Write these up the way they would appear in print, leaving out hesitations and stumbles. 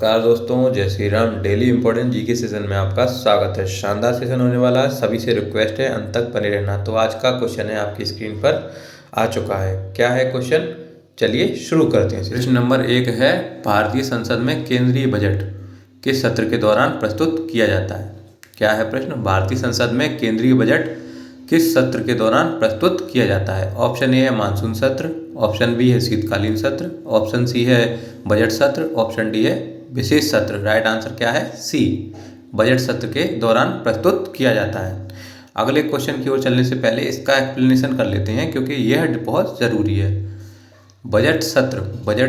नमस्कार दोस्तों, जय Shri Ram. Daily important GK session में आपका स्वागत है। शानदार सेशन होने वाला है, सभी से रिक्वेस्ट है अंत तक बने रहना। तो आज का क्वेश्चन है आपकी स्क्रीन पर आ चुका है। क्या है क्वेश्चन, चलिए शुरू करते हैं। प्रश्न नंबर 1 है, भारतीय संसद में केंद्रीय बजट किस सत्र के दौरान प्रस्तुत किया जाता है। क्या है प्रश्न, भारतीय संसद में केंद्रीय बजट किस सत्र के दौरान प्रस्तुत किया जाता है। ऑप्शन ए है मानसून सत्र, ऑप्शन बी है शीतकालीन सत्र, ऑप्शन सी है बजट सत्र, ऑप्शन डी है विशेष सत्र। राइट आंसर क्या है, सी, बजट सत्र के दौरान प्रस्तुत किया जाता है। अगले क्वेश्चन की ओर चलने से पहले इसका एक्सप्लेनेशन कर लेते हैं, क्योंकि यह बहुत ज़रूरी है। बजट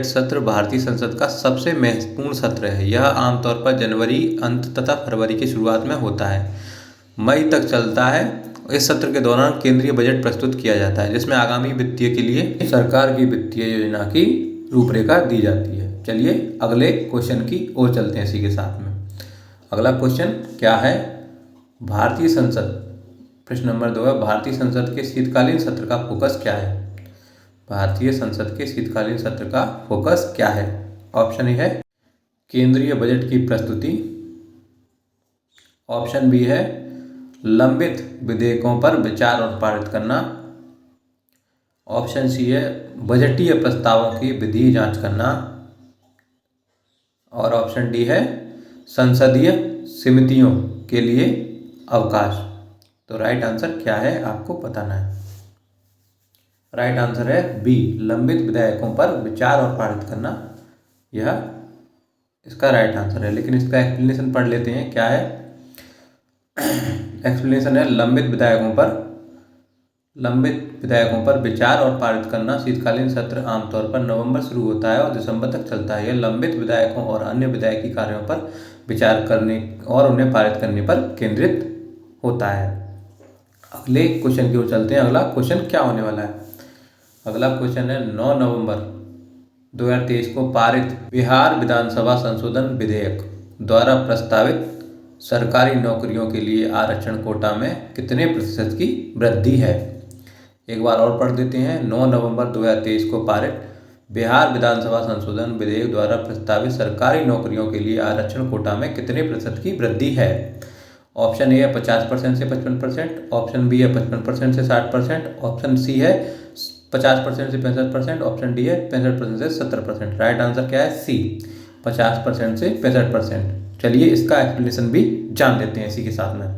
सत्र भारतीय संसद का सबसे महत्वपूर्ण सत्र है। यह आमतौर पर जनवरी अंत तथा फरवरी की शुरुआत में होता है, मई तक चलता है। इस सत्र के दौरान केंद्रीय बजट प्रस्तुत किया जाता है, जिसमें आगामी वित्तीय के लिए सरकार की वित्तीय योजना की रूपरेखा दी जाती है। चलिए अगले क्वेश्चन की ओर चलते हैं इसी के साथ में। अगला क्वेश्चन क्या है, भारतीय संसद, प्रश्न नंबर 2 है, भारतीय संसद के शीतकालीन सत्र का फोकस क्या है। भारतीय संसद के शीतकालीन सत्र का फोकस क्या है। ऑप्शन ए है केंद्रीय बजट की प्रस्तुति, ऑप्शन बी है लंबित विधेयकों पर विचार और पारित करना, ऑप्शन सी है बजटीय प्रस्तावों की विधि जांच करना, और ऑप्शन डी है संसदीय समितियों के लिए अवकाश। तो राइट आंसर क्या है आपको बताना है। राइट आंसर है बी, लंबित विधेयकों पर विचार और पारित करना, यह इसका राइट आंसर है। लेकिन इसका एक्सप्लेनेशन पढ़ लेते हैं। क्या है एक्सप्लेनेशन है, लंबित विधेयकों पर विचार और पारित करना। शीतकालीन सत्र आमतौर पर नवंबर शुरू होता है और दिसंबर तक चलता है। यह लंबित विधेयकों और अन्य विधायी कार्यों पर विचार करने और उन्हें पारित करने पर केंद्रित होता है। अगले क्वेश्चन की ओर चलते हैं। अगला क्वेश्चन क्या होने वाला है। अगला क्वेश्चन है, 9 नवंबर 2023 को पारित बिहार विधानसभा संशोधन विधेयक द्वारा प्रस्तावित सरकारी नौकरियों के लिए आरक्षण कोटा में कितने प्रतिशत की वृद्धि है। एक बार और पढ़ देते हैं। 9 नवंबर 2023 को पारित बिहार विधानसभा संशोधन विधेयक द्वारा प्रस्तावित सरकारी नौकरियों के लिए आरक्षण कोटा में कितने प्रतिशत की वृद्धि है। ऑप्शन ए है 50% से 55%, ऑप्शन बी है 55% से 60%, ऑप्शन सी है 50% से 65%, ऑप्शन डी है 65% से 70%। राइट आंसर क्या है, सी, 50% से 65%। चलिए इसका एक्सप्लेनेशन भी जान लेते हैं इसी के साथ में।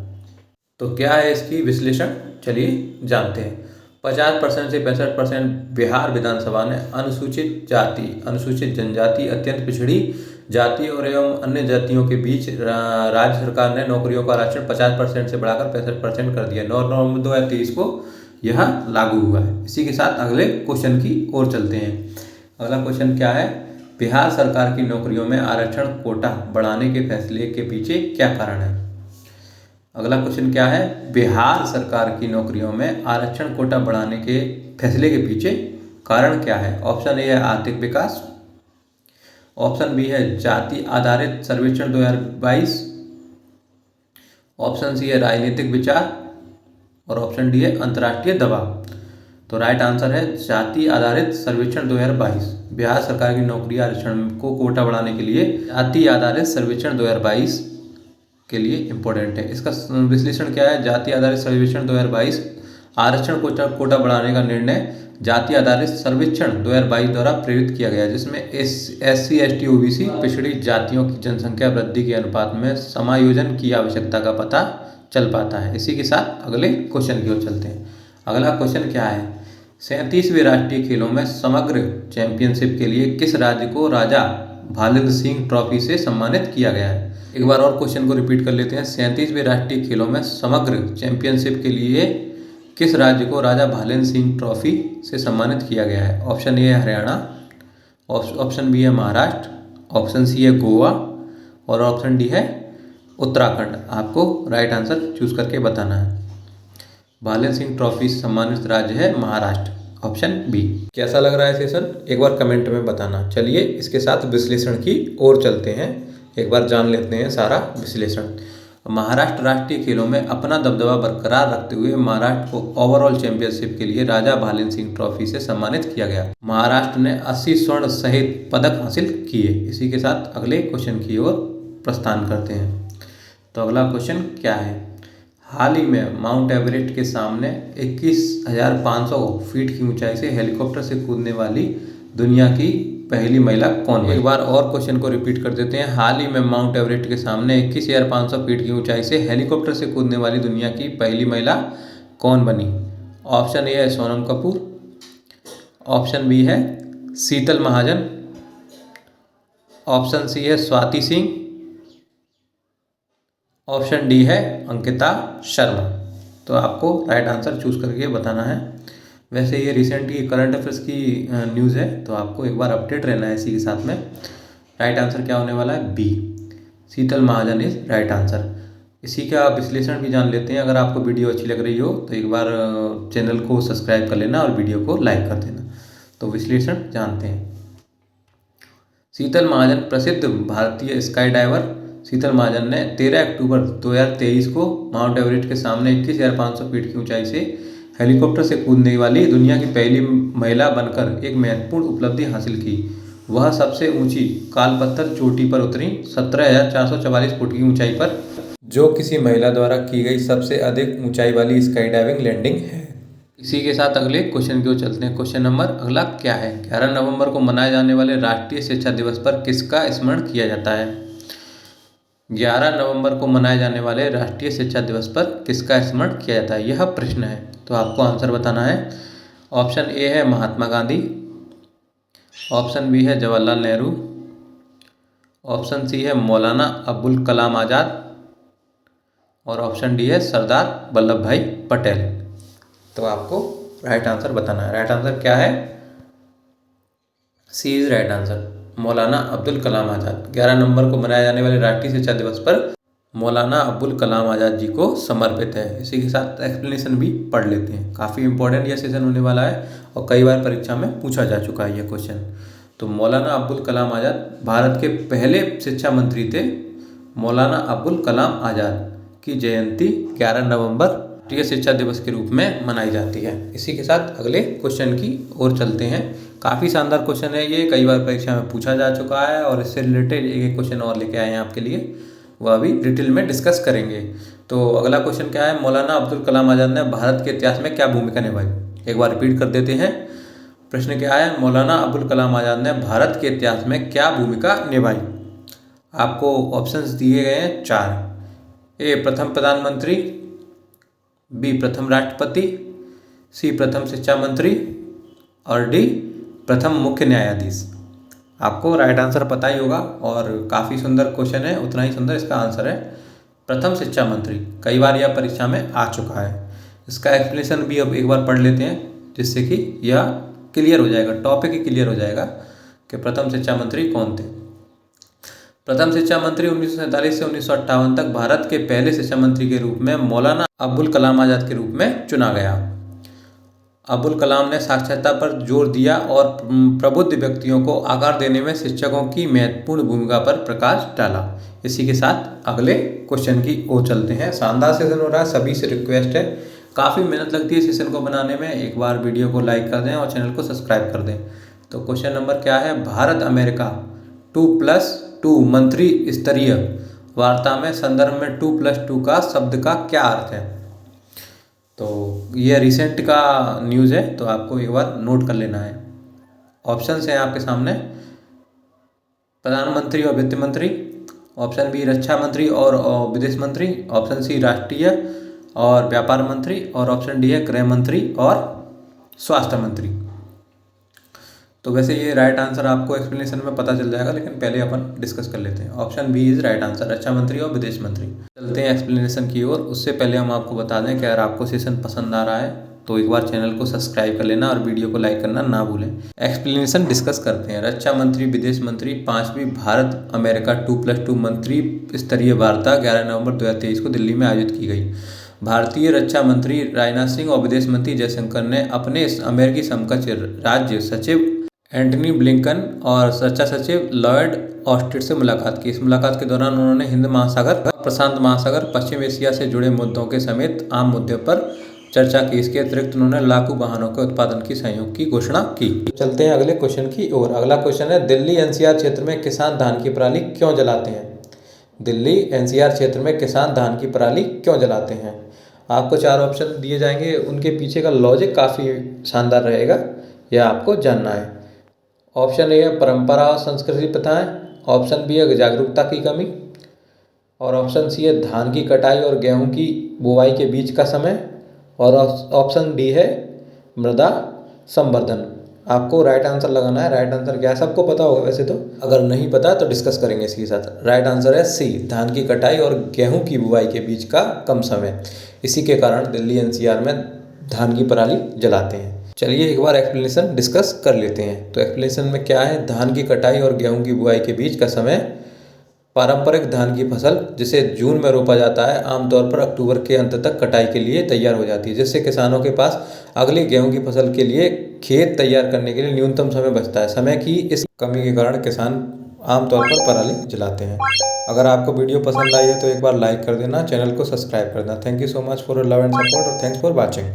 तो क्या है इसकी विश्लेषण, चलिए जानते हैं। 50% से 65% बिहार विधानसभा ने अनुसूचित जाति, अनुसूचित जनजाति, अत्यंत पिछड़ी जाति और एवं अन्य जातियों के बीच राज्य सरकार ने नौकरियों का आरक्षण 50% से बढ़ाकर 65% कर दिया। 9 नवंबर 2023 को यह लागू हुआ है। इसी के साथ अगले क्वेश्चन की ओर चलते हैं। अगला क्वेश्चन क्या है, बिहार सरकार की नौकरियों में आरक्षण कोटा बढ़ाने के फैसले के पीछे क्या कारण है। अगला क्वेश्चन क्या है, बिहार सरकार की नौकरियों में आरक्षण कोटा बढ़ाने के फैसले के पीछे कारण क्या है। ऑप्शन ए है आर्थिक विकास, ऑप्शन बी है जाति आधारित सर्वेक्षण 2022, ऑप्शन सी है राजनीतिक विचार, और ऑप्शन डी है अंतर्राष्ट्रीय दबाव। तो राइट आंसर है जाति आधारित सर्वेक्षण 2022। बिहार सरकार की नौकरी आरक्षण को कोटा बढ़ाने के लिए जाति आधारित सर्वेक्षण 2022 के लिए इम्पोर्टेंट है। इसका विश्लेषण क्या है, जाति आधारित सर्वेक्षण 2022 आरक्षण कोटा बढ़ाने का निर्णय जाति आधारित सर्वेक्षण 2022 द्वारा प्रेरित किया गया, जिसमें SC ST OBC पिछड़ी जातियों की जनसंख्या वृद्धि के अनुपात में समायोजन की आवश्यकता का पता चल पाता है। इसी के साथ अगले क्वेश्चन की ओर चलते हैं। अगला क्वेश्चन क्या है, 37वें राष्ट्रीय खेलों में समग्र चैंपियनशिप के लिए किस राज्य को राजा भालेंद्र सिंह ट्रॉफी से सम्मानित किया गया है। एक बार और क्वेश्चन को रिपीट कर लेते हैं। 37वें राष्ट्रीय खेलों में समग्र चैंपियनशिप के लिए किस राज्य को राजा भालेंद्र सिंह ट्रॉफी से सम्मानित किया गया है। ऑप्शन ए है हरियाणा, ऑप्शन बी है महाराष्ट्र, ऑप्शन सी है गोवा, और ऑप्शन डी है उत्तराखंड। आपको राइट आंसर चूज करके बताना है। भालेंद्र सिंह ट्रॉफी से सम्मानित राज्य है महाराष्ट्र, ऑप्शन बी। कैसा लग रहा है सेशन, एक बार कमेंट में बताना। चलिए इसके साथ विश्लेषण की ओर चलते हैं, एक बार जान लेते हैं सारा विश्लेषण। महाराष्ट्र राष्ट्रीय खेलों में अपना दबदबा बरकरार रखते हुए महाराष्ट्र को ओवरऑल चैंपियनशिप के लिए राजा भालीन सिंह ट्रॉफी से सम्मानित किया गया। महाराष्ट्र ने 80 स्वर्ण सहित पदक हासिल किए। इसी के साथ अगले क्वेश्चन की ओर प्रस्थान करते हैं। तो अगला क्वेश्चन क्या है, हाल ही में माउंट एवरेस्ट के सामने 21,500 फीट की ऊंचाई से हेलीकॉप्टर से कूदने वाली दुनिया की पहली महिला कौन है? एक बार और क्वेश्चन को रिपीट कर देते हैं। हाल ही में माउंट एवरेस्ट के सामने 21,500 फीट की ऊंचाई से हेलीकॉप्टर से कूदने वाली दुनिया की पहली महिला कौन बनी? ऑप्शन ए है सोनम कपूर, ऑप्शन बी है शीतल महाजन, ऑप्शन सी है स्वाति सिंह, ऑप्शन डी है अंकिता शर्मा। तो आपको राइट आंसर चूज करके बताना है। वैसे ये रिसेंटली करंट अफेयर्स की न्यूज़ है, तो आपको एक बार अपडेट रहना है इसी के साथ में। राइट आंसर क्या होने वाला है? B, Sheetal Mahajan is right answer. इसी का विश्लेषण भी जान लेते हैं। अगर आपको वीडियो अच्छी लग रही हो तो एक बार चैनल को सब्सक्राइब कर लेना और वीडियो को लाइक कर देना। तो विश्लेषण जानते हैं। शीतल महाजन प्रसिद्ध भारतीय स्काई डाइवर शीतल महाजन ने 13 अक्टूबर 2023 को माउंट एवरेस्ट के सामने 21,500 फीट की ऊंचाई से हेलीकॉप्टर से कूदने वाली दुनिया की पहली महिला बनकर एक महत्वपूर्ण उपलब्धि हासिल की। वह सबसे ऊंची कालपत्थर चोटी पर उतरी 17,444 फुट की ऊंचाई पर, जो किसी महिला द्वारा की गई सबसे अधिक ऊंचाई वाली स्काई डाइविंग लैंडिंग है। इसी के साथ अगले क्वेश्चन की ओर चलते हैं। क्वेश्चन नंबर अगला क्या है, 11 नवंबर को मनाए जाने वाले राष्ट्रीय शिक्षा दिवस पर किसका स्मरण किया जाता है? 11 नवंबर को मनाए जाने वाले राष्ट्रीय शिक्षा दिवस पर किसका स्मरण किया जाता है, यह प्रश्न है। तो आपको आंसर बताना है। ऑप्शन ए है महात्मा गांधी, ऑप्शन बी है जवाहरलाल नेहरू, ऑप्शन सी है मौलाना अबुल कलाम आज़ाद और ऑप्शन डी है सरदार वल्लभ भाई पटेल। तो आपको राइट आंसर बताना है। राइट आंसर क्या है? सी इज राइट आंसर, मौलाना अब्दुल कलाम आज़ाद। 11 नवंबर को मनाए जाने वाले राष्ट्रीय शिक्षा दिवस पर मौलाना अब्दुल कलाम आज़ाद जी को समर्पित है। इसी के साथ एक्सप्लेनेशन भी पढ़ लेते हैं। काफ़ी इंपॉर्टेंट यह सेशन होने वाला है और कई बार परीक्षा में पूछा जा चुका है यह क्वेश्चन। तो मौलाना अब्दुल कलाम आज़ाद भारत के पहले शिक्षा मंत्री थे। मौलाना अब्दुल कलाम आज़ाद की जयंती 11 नवंबर राष्ट्रीय शिक्षा दिवस के रूप में मनाई जाती है। इसी के साथ अगले क्वेश्चन की ओर चलते हैं। काफ़ी शानदार क्वेश्चन है ये, कई बार परीक्षा में पूछा जा चुका है और इससे रिलेटेड एक क्वेश्चन और लेके आए हैं आपके लिए, वह अभी डिटेल में डिस्कस करेंगे। तो अगला क्वेश्चन क्या है, मौलाना अब्दुल कलाम आज़ाद ने भारत के इतिहास में क्या भूमिका निभाई? एक बार रिपीट कर देते हैं। प्रश्न क्या है, मौलाना अब्दुल कलाम आज़ाद ने भारत के इतिहास में क्या भूमिका निभाई? आपको ऑप्शंस दिए गए हैं 4। ए प्रथम प्रधानमंत्री, बी प्रथम राष्ट्रपति, सी प्रथम शिक्षा मंत्री और डी प्रथम मुख्य न्यायाधीश। आपको राइट आंसर पता ही होगा और काफ़ी सुंदर क्वेश्चन है, उतना ही सुंदर इसका आंसर है प्रथम शिक्षा मंत्री। कई बार यह परीक्षा में आ चुका है। इसका एक्सप्लेनेशन भी अब एक बार पढ़ लेते हैं जिससे कि यह क्लियर हो जाएगा, टॉपिक ही क्लियर हो जाएगा कि प्रथम शिक्षा मंत्री कौन थे। प्रथम शिक्षा मंत्री 1947 से 1958 तक भारत के पहले शिक्षा मंत्री के रूप में मौलाना अब्दुल कलाम आज़ाद के रूप में चुना गया। अब्दुल कलाम ने साक्षरता पर जोर दिया और प्रबुद्ध व्यक्तियों को आकार देने में शिक्षकों की महत्वपूर्ण भूमिका पर प्रकाश डाला। इसी के साथ अगले क्वेश्चन की ओर चलते हैं। शानदार सेशन हो रहा है, सभी से रिक्वेस्ट है, काफ़ी मेहनत लगती है सेशन को बनाने में। एक बार वीडियो को लाइक कर दें और चैनल को सब्सक्राइब कर दें। तो क्वेश्चन नंबर क्या है, भारत अमेरिका 2+2 मंत्री स्तरीय वार्ता में संदर्भ में 2+2 का शब्द का क्या अर्थ है? तो ये रिसेंट का न्यूज़ है, तो आपको एक बार नोट कर लेना है। ऑप्शंस हैं आपके सामने, प्रधानमंत्री और वित्त मंत्री, ऑप्शन बी रक्षा मंत्री और विदेश मंत्री, ऑप्शन सी राष्ट्रीय और व्यापार मंत्री और ऑप्शन डी है गृह मंत्री और स्वास्थ्य मंत्री। तो वैसे ये राइट आंसर आपको एक्सप्लेनेशन में पता चल जाएगा, लेकिन पहले अपन डिस्कस कर लेते हैं। Option B is right answer, रक्षा मंत्री और विदेश मंत्री। चलते हैं एक्सप्लेनेशन की ओर। उससे पहले हम आपको बता दें कि अगर आपको सेशन पसंद आ रहा है तो एक बार चैनल को सब्सक्राइब कर लेना और वीडियो को लाइक करना ना भूलें। एक्सप्लेनेशन डिस्कस करते हैं। रक्षा मंत्री, विदेश मंत्री, 5वीं भारत अमेरिका 2+2 मंत्री स्तरीय वार्ता 11 नवंबर 2023 को दिल्ली में आयोजित की गई। भारतीय रक्षा मंत्री राजनाथ सिंह और विदेश मंत्री जयशंकर ने अपने अमेरिकी समकक्ष राज्य सचिव एंटनी ब्लिंकन और रक्षा सचिव लॉयड ऑस्टिन से मुलाकात की। इस मुलाकात के दौरान उन्होंने हिंद महासागर, प्रशांत महासागर, पश्चिम एशिया से जुड़े मुद्दों के समेत आम मुद्दों पर चर्चा की। इसके अतिरिक्त उन्होंने लड़ाकू वाहनों के उत्पादन की सहयोग की घोषणा की। चलते हैं अगले क्वेश्चन की ओर। अगला क्वेश्चन है, दिल्ली एनसीआर क्षेत्र में किसान धान की पराली क्यों जलाते हैं? दिल्ली एनसीआर क्षेत्र में किसान धान की पराली क्यों जलाते हैं? आपको 4 ऑप्शन दिए जाएंगे, उनके पीछे का लॉजिक काफ़ी शानदार रहेगा, यह आपको जानना है। ऑप्शन ए है परंपरा और संस्कृति प्रथाएं, ऑप्शन बी है जागरूकता की कमी, और ऑप्शन सी है धान की कटाई और गेहूं की बुवाई के बीच का समय, और ऑप्शन डी है मृदा संवर्धन। आपको राइट आंसर लगाना है। राइट आंसर क्या है सबको पता होगा वैसे तो, अगर नहीं पता तो डिस्कस करेंगे इसके साथ। राइट आंसर है सी, धान की कटाई और गेहूं की बुवाई के बीच का कम समय। इसी के कारण दिल्ली एनसीआर में धान की पराली जलाते हैं। चलिए एक बार एक्सप्लेनेशन डिस्कस कर लेते हैं। तो एक्सप्लेनेशन में क्या है, धान की कटाई और गेहूं की बुआई के बीच का समय। पारंपरिक धान की फसल जिसे जून में रोपा जाता है, आमतौर पर अक्टूबर के अंत तक कटाई के लिए तैयार हो जाती है, जिससे किसानों के पास अगली गेहूं की फसल के लिए खेत तैयार करने के लिए न्यूनतम समय बचता है। समय की इस कमी के कारण किसान आमतौर पर पराली जलाते हैं। अगर आपको वीडियो पसंद आई है तो एक बार लाइक कर देना, चैनल को सब्सक्राइब कर देना। Thank you so much for love and support और थैंक्स फॉर वॉचिंग।